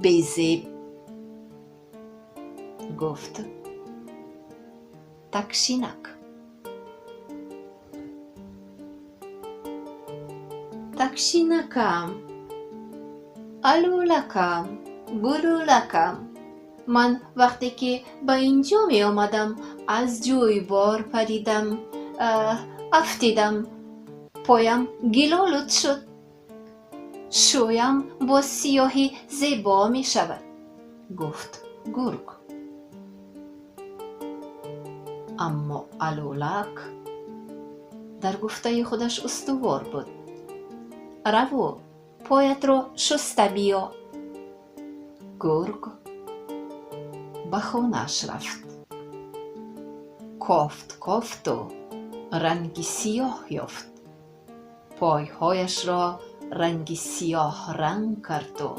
بیزیب. گفت تکشینک. تکشینکم، الولکم، گلولکم. من وقتی که به اینجا می آمدم از جوی بار پریدم، افتیدم، پایم گلالود شد. شویم با سیاهی زیبا می شود. گفت گرگ. اما الولک در گفته خودش استوار بود. رو پایت رو شسته بیا. گرگ به خانه‌اش رفت. کافت و رنگی سیاه یافت. پایهایش را رنگی سیاه رنگ کرد و